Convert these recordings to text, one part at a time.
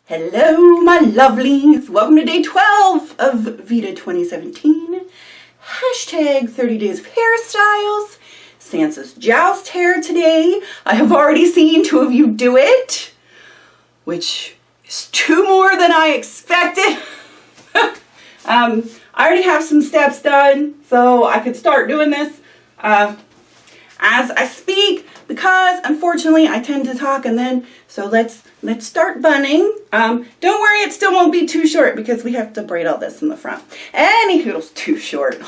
Hello, my lovelies. Welcome to day 12 of VEDA 2017. Hashtag 30 days of hairstyles. Sansa's Joust hair today. I have already seen 2 of you do it, which is 2 more than I expected. I already have some steps done, so I could start doing this as I speak, because unfortunately I tend to talk and then, so let's start bunning. Don't worry, it still won't be too short because we have to braid all this in the front. Anywhoodles, too short.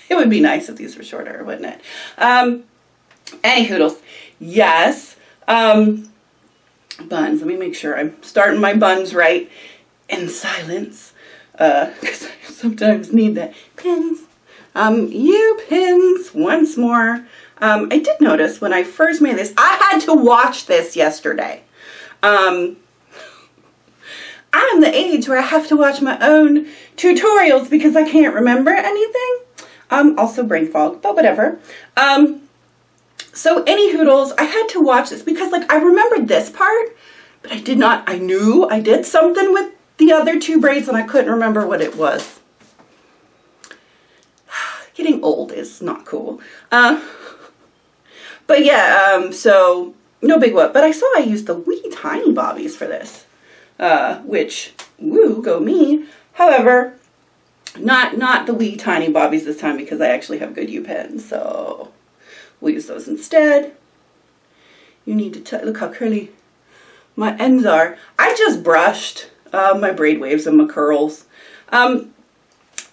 It would be nice if these were shorter, wouldn't it? Anywhoodles, yes. Buns, let me make sure I'm starting my buns right in silence, because I sometimes need that. Pins. U-pins once more. I did notice when I first made this, I had to watch this yesterday. I'm the age where I have to watch my own tutorials because I can't remember anything. Also brain fog, but whatever. So anywhoodles, I had to watch this because like I remembered this part, but I knew I did something with the other 2 braids and I couldn't remember what it was. Getting old is not cool. But yeah, so no big whoop. But I saw I used the wee tiny bobbies for this, which, woo, go me. However, not the wee tiny bobbies this time because I actually have good U-pens, so we'll use those instead. You need to look how curly my ends are. I just brushed my braid waves and my curls. A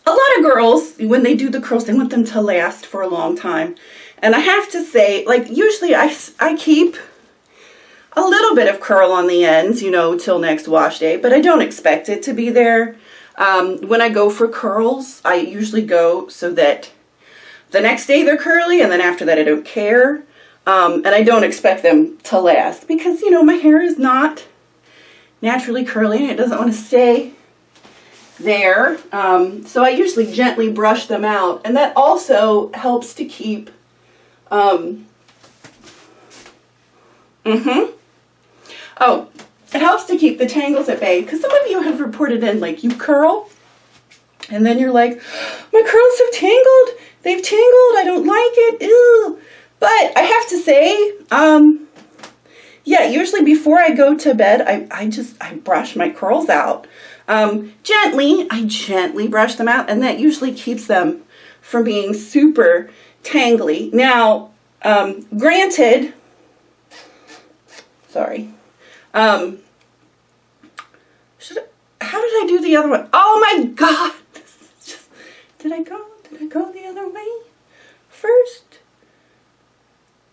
lot of girls, when they do the curls, they want them to last for a long time. And I have to say, like, usually I keep a little bit of curl on the ends, you know, till next wash day, but I don't expect it to be there. When I go for curls, I usually go so that the next day they're curly, and then after that I don't care. And I don't expect them to last because, you know, my hair is not naturally curly and it doesn't want to stay there. So I usually gently brush them out, and that also helps to keep oh, it helps to keep the tangles at bay, because some of you have reported in like you curl and then you're like, my curls have tangled, they've tangled, I don't like it, ew. But I have to say, yeah, usually before I go to bed I brush my curls out. I gently brush them out, and that usually keeps them from being super tangly. Now, granted, sorry, how did I do the other one? Oh my God, did I go the other way first?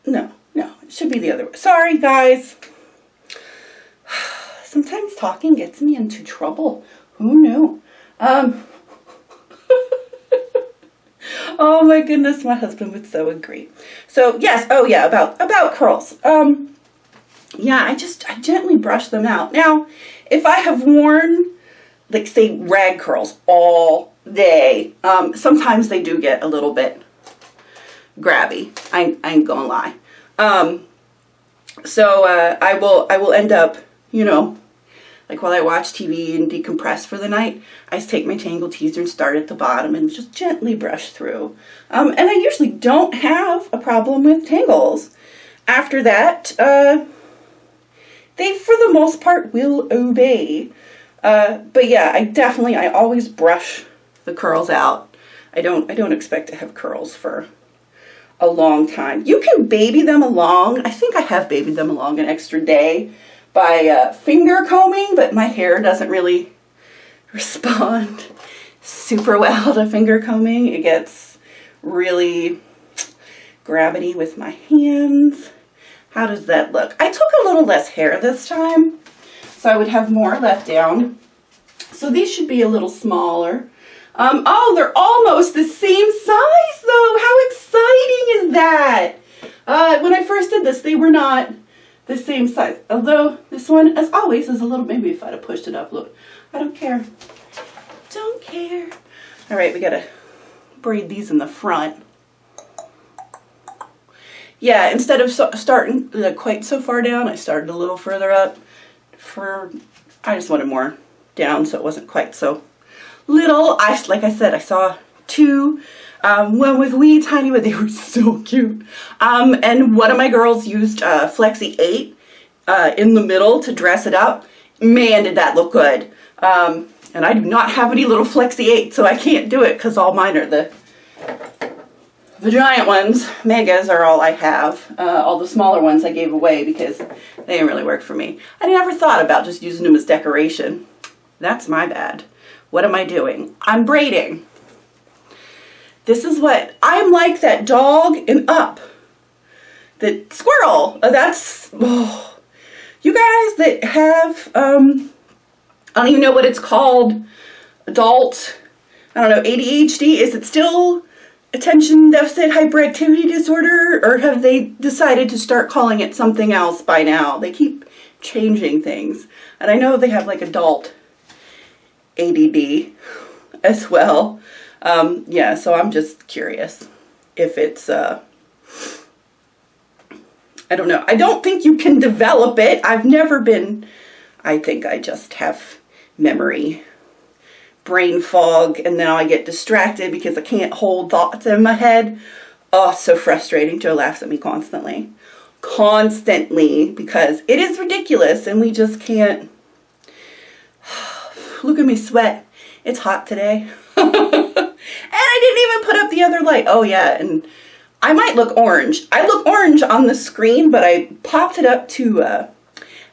No, it should be the other way. Sorry, guys. Sometimes talking gets me into trouble. Who knew? Oh my goodness, my husband would so agree. So yes, oh yeah, about curls. Yeah, I gently brush them out. Now, if I have worn, like say, rag curls all day, sometimes they do get a little bit grabby. I ain't gonna lie. So I will end up, you know, like while I watch TV and decompress for the night, I just take my tangle teaser and start at the bottom and just gently brush through. And I usually don't have a problem with tangles. After that, they for the most part will obey. But yeah, I always brush the curls out. I don't expect to have curls for a long time. You can baby them along. I think I have babied them along an extra day by finger combing, but my hair doesn't really respond super well to finger combing. It gets really gravity with my hands. How does that look? I took a little less hair this time, so I would have more left down. So these should be a little smaller. Oh, they're almost the same size though. How exciting is that? When I first did this, they were not the same size. Although this one, as always, is a little, maybe if I'd have pushed it up a little. I don't care. Don't care. All right, we gotta braid these in the front. Yeah, instead of starting quite so far down, I started a little further up for I just wanted more down so it wasn't quite so little. Like I said, I saw two. One was wee tiny, but they were so cute. And one of my girls used Flexi 8 in the middle to dress it up. Man, did that look good. And I do not have any little Flexi 8, so I can't do it because all mine are the giant ones. Megas are all I have. All the smaller ones I gave away because they didn't really work for me. I never thought about just using them as decoration. That's my bad. What am I doing? I'm braiding. This is what, I'm like that dog in Up. The squirrel. That's, oh. You guys that have, I don't even know what it's called, adult, I don't know, ADHD, is it still attention deficit hyperactivity disorder, or have they decided to start calling it something else by now? They keep changing things. And I know they have like adult ADD as well. Yeah, so I'm just curious if it's, I don't know. I don't think you can develop it. I've never been, I think I just have memory, brain fog, and now I get distracted because I can't hold thoughts in my head. Oh, so frustrating. Joe laughs at me constantly. Constantly, because it is ridiculous and we just can't. Look at me sweat. It's hot today. And I didn't even put up the other light. Oh yeah, and I might look orange. I look orange on the screen, but I popped it up to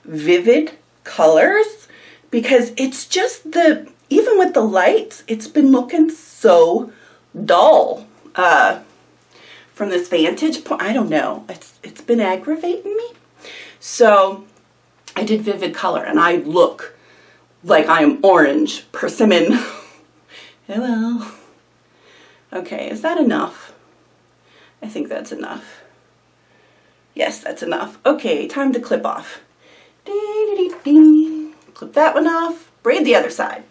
vivid colors because it's just even with the lights, it's been looking so dull from this vantage point. I don't know. It's been aggravating me. So I did vivid color and I look like I am orange persimmon. Hello. Okay, is that enough? I think that's enough. Yes, that's enough. Okay, time to clip off. Clip that one off. Braid the other side.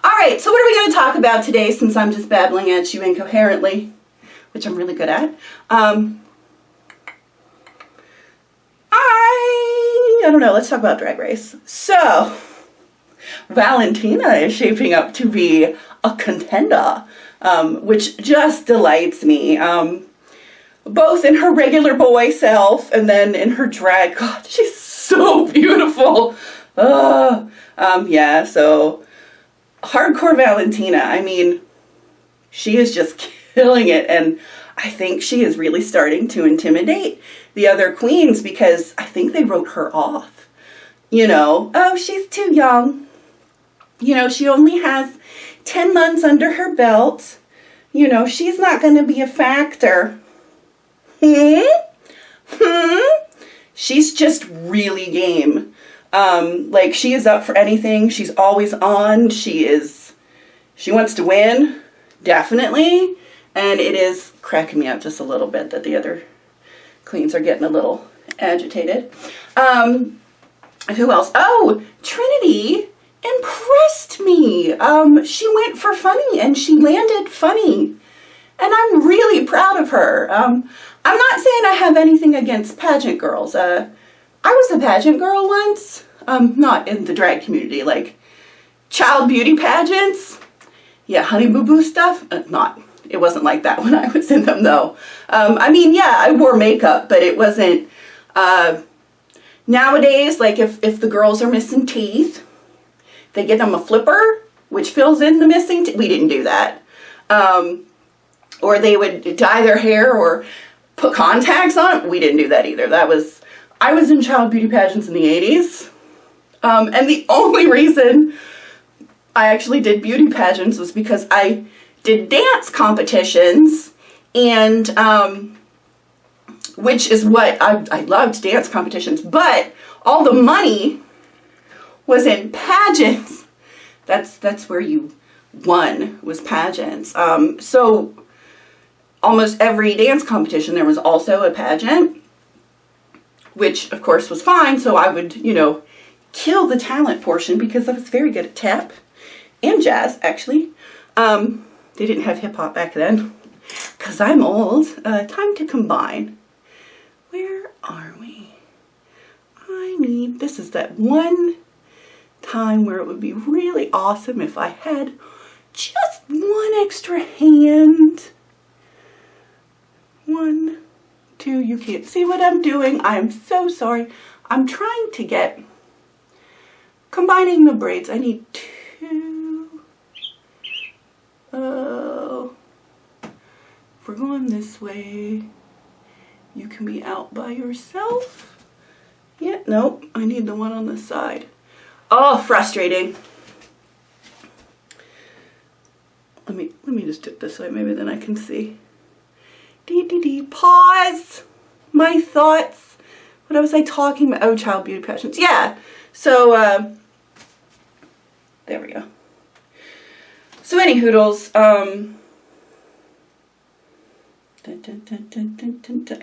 All right, so what are we going to talk about today since I'm just babbling at you incoherently, which I'm really good at? I don't know. Let's talk about Drag Race. So, Valentina is shaping up to be a contender, which just delights me. Both in her regular boy self and then in her drag. God, she's so beautiful. Yeah, so hardcore Valentina. I mean, she is just killing it, and I think she is really starting to intimidate the other queens because I think they wrote her off. You know, oh, she's too young. You know, she only has 10 months under her belt. You know, she's not going to be a factor. She's just really game. Like, she is up for anything. She's always on. She wants to win. Definitely. And it is cracking me up just a little bit that the other queens are getting a little agitated. Who else? Oh, Trinity impressed me. She went for funny and she landed funny. And I'm really proud of her. I'm not saying I have anything against pageant girls. I was a pageant girl once. Not in the drag community, like child beauty pageants. Yeah, Honey Boo Boo stuff. It wasn't like that when I was in them though. I mean, yeah, I wore makeup, but it wasn't, nowadays, like if the girls are missing teeth, they get them a flipper, which fills in the missing teeth. We didn't do that. Or they would dye their hair or put contacts on it. We didn't do that either. I was in child beauty pageants in the 80s. And the only reason I actually did beauty pageants was because I did dance competitions, and which is what I loved, dance competitions, but all the money was in pageants. That's where you won, was pageants. So almost every dance competition there was also a pageant, which of course was fine. So I would, you know, kill the talent portion because I was very good at tap and jazz, actually. They didn't have hip hop back then because I'm old. Time to combine. Where are we? This is that one time where it would be really awesome if I had just one extra hand. 1, 2, you can't see what I'm doing. I am so sorry. I'm trying to get, combining the braids. I need 2. Oh, if we're going this way, you can be out by yourself. Yeah, nope, I need the one on the side. Oh, frustrating. Let me just do it this way, maybe then I can see. Pause. My thoughts. What was I talking about? Oh, child beauty pageants. Yeah. So, there we go. So, any hoodles.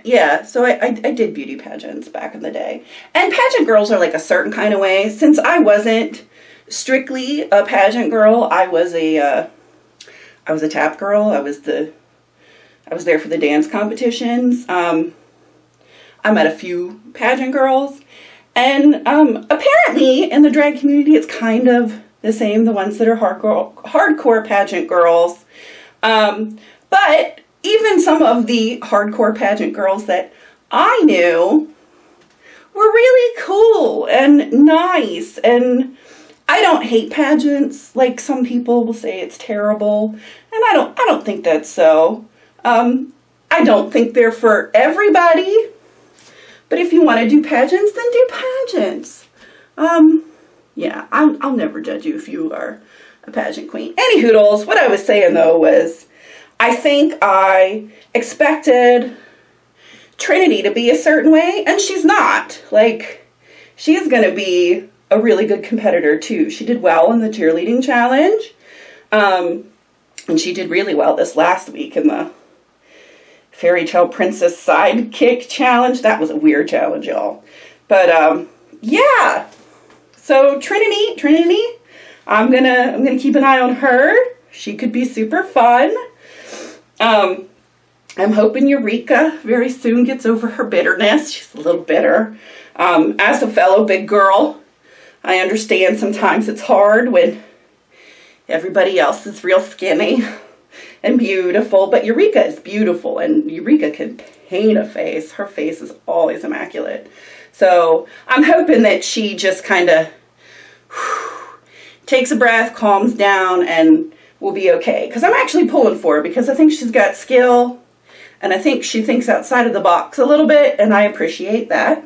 Yeah, so I did beauty pageants back in the day. And pageant girls are like a certain kind of way. Since I wasn't strictly a pageant girl, I was a tap girl. I was there for the dance competitions. I met a few pageant girls. And apparently in the drag community it's kind of the same, the ones that are hardcore pageant girls. But even some of the hardcore pageant girls that I knew were really cool and nice. And I don't hate pageants like some people will say it's terrible. And I don't think that's so. I don't think they're for everybody. But if you want to do pageants, then do pageants. Yeah, I'll never judge you if you are a pageant queen. Any hoodles, what I was saying though was, I think I expected Trinity to be a certain way, and she's not. Like, she's going to be a really good competitor, too. She did well in the cheerleading challenge, and she did really well this last week in the Fairy Tale Princess Sidekick Challenge. That was a weird challenge, y'all. But, yeah. So, Trinity, I'm gonna keep an eye on her. She could be super fun. I'm hoping Eureka very soon gets over her bitterness. She's a little bitter. As a fellow big girl, I understand sometimes it's hard when everybody else is real skinny and beautiful, but Eureka is beautiful, and Eureka can paint a face. Her face is always immaculate. So I'm hoping that she just kind of takes a breath, calms down, and will be okay. Because I'm actually pulling for her, because I think she's got skill, and I think she thinks outside of the box a little bit, and I appreciate that.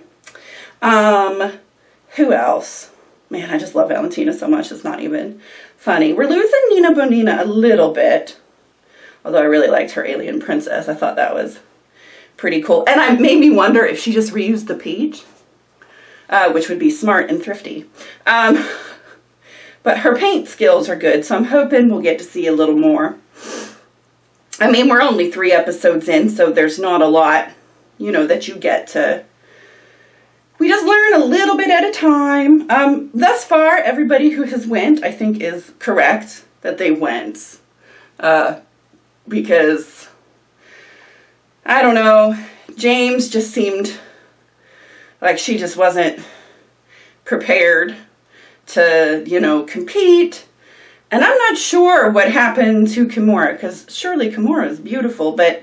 Who else? Man, I just love Valentina so much, it's not even funny. We're losing Nina Bonina a little bit, although I really liked her Alien Princess. I thought that was pretty cool. And it made me wonder if she just reused the peach, which would be smart and thrifty. But her paint skills are good, so I'm hoping we'll get to see a little more. I mean, we're only 3 episodes in, so there's not a lot, that you get to. We just learn a little bit at a time. Thus far, everybody who has went, I think, is correct that they went. Because, I don't know, James just seemed like she just wasn't prepared to, compete. And I'm not sure what happened to Kimura, because surely Kimura is beautiful, but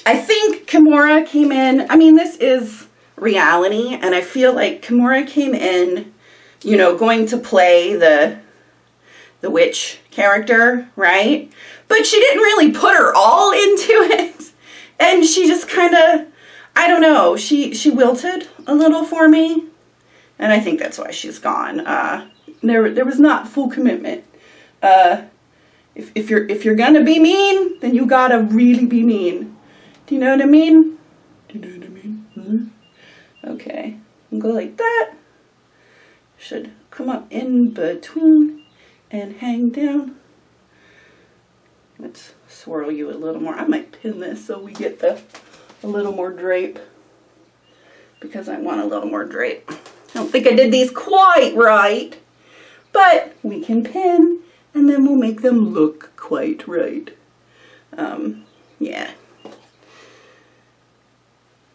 I think Kimura came in, I mean, this is reality, and I feel like Kimura came in, going to play the witch character, right? But she didn't really put her all into it, and she just kind of, I don't know, she wilted a little for me. And I think that's why she's gone. There was not full commitment. If you're gonna be mean, then you gotta really be mean. Do you know what I mean? Okay, and go like that. Should come up in between and hang down. Let's swirl you a little more. I might pin this so we get a little more drape, because I want a little more drape. I don't think I did these quite right, but we can pin, and then we'll make them look quite right. Yeah.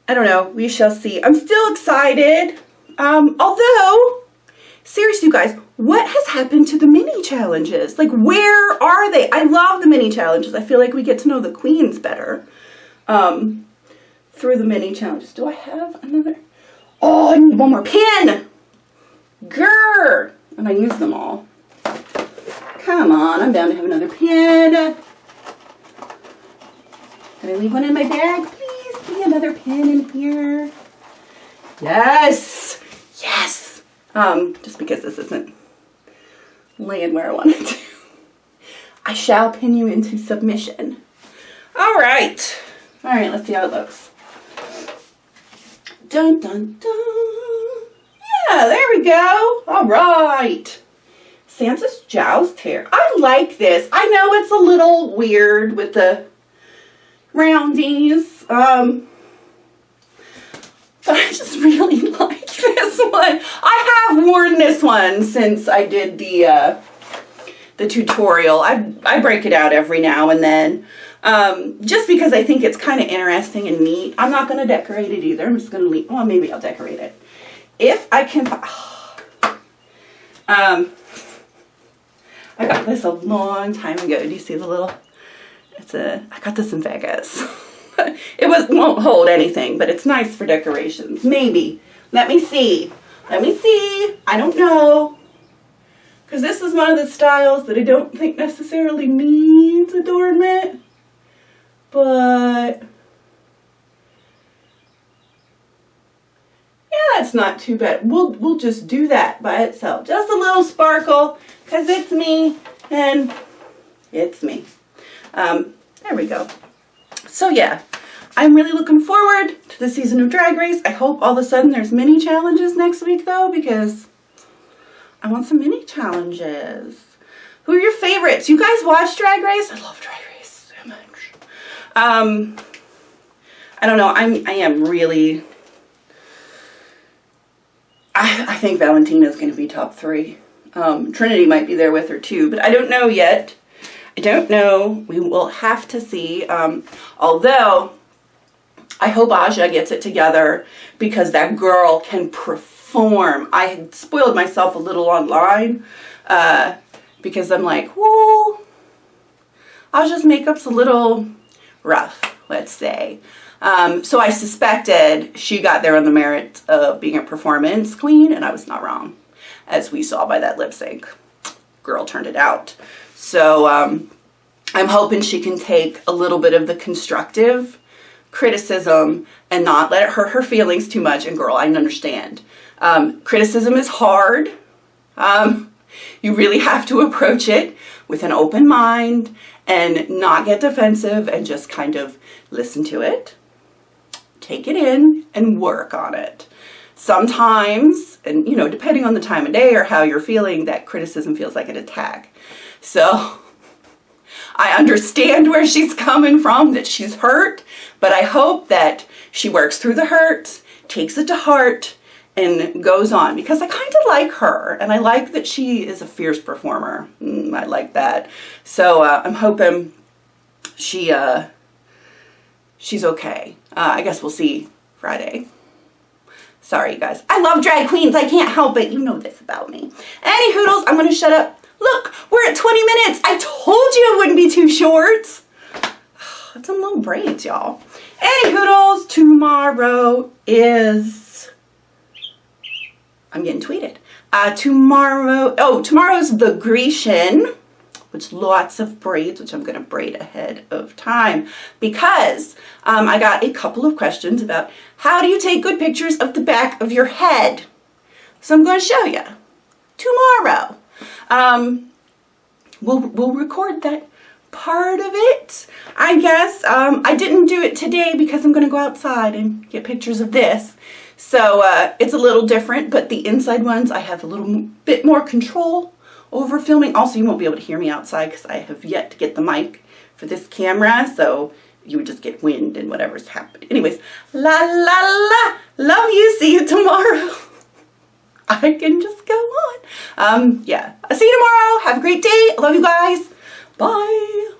I don't know. We shall see. I'm still excited. Although, seriously, you guys, what has happened to the mini challenges? Like, where are they? I love the mini challenges. I feel like we get to know the queens better through the mini challenges. Do I have another? Oh, I need one more pin. Grr. And I use them all. Come on, I'm bound to have another pin. Can I leave one in my bag? Please, give me another pin in here. Yes. Yes. Just because this isn't laying where I want it to. I shall pin you into submission. All right. All right, let's see how it looks. Dun, dun, dun. Yeah, there we go. All right. Sansa's Joust hair. I like this. I know it's a little weird with the roundies. But I just really like this one. I have worn this one since I did the tutorial. I break it out every now and then. Just because I think it's kind of interesting and neat. I'm not going to decorate it either. I'm just going to leave. Well, maybe I'll decorate it. If I can. I got this a long time ago. Do you see the little? I got this in Vegas. It won't hold anything, but it's nice for decorations. Maybe. Let me see. Let me see. I don't know. Because this is one of the styles that I don't think necessarily needs adornment. But yeah, it's not too bad. We'll just do that by itself. Just a little sparkle, because it's me and it's me. There we go. So yeah, I'm really looking forward to the season of Drag Race. I hope all of a sudden there's mini challenges next week though, because I want some mini challenges. Who are your favorites? You guys watch Drag Race? I love Drag Race so much. I don't know. I am really. I think Valentina's going to be top 3. Trinity might be there with her too, but I don't know yet. I don't know. We will have to see. Although, I hope Aja gets it together because that girl can perform. I had spoiled myself a little online because I'm like, whoa, Aja's makeup's a little rough, let's say. So I suspected she got there on the merit of being a performance queen, and I was not wrong, as we saw by that lip sync. Girl turned it out. So I'm hoping she can take a little bit of the constructive criticism and not let it hurt her feelings too much. And girl, I understand. Criticism is hard. You really have to approach it with an open mind and not get defensive and just kind of listen to it, take it in, and work on it. Sometimes, and you know, depending on the time of day or how you're feeling, that criticism feels like an attack. So I understand where she's coming from, that she's hurt, but I hope that she works through the hurt, takes it to heart, and goes on, because I kind of like her, and I like that she is a fierce performer. I like that. So I'm hoping she's okay. I guess we'll see Friday. Sorry, you guys. I love drag queens. I can't help it. You know this about me. Any hoodles, I'm going to shut up. Look, we're at 20 minutes. I told you it wouldn't be too short. It's some little braids, y'all. Any hoodles, tomorrow is... I'm getting tweeted. Tomorrow's the Grecian, which lots of braids, which I'm going to braid ahead of time because I got a couple of questions about how do you take good pictures of the back of your head. So I'm going to show you tomorrow. We'll record that part of it, I guess. I didn't do it today because I'm going to go outside and get pictures of this. So it's a little different, but the inside ones I have a little bit more control over filming. Also, you won't be able to hear me outside because I have yet to get the mic for this camera, so you would just get wind and whatever's happening. Anyways, la la la, love you, see you tomorrow. I can just go on. Yeah, I'll see you tomorrow. Have a great day. I love you guys. Bye.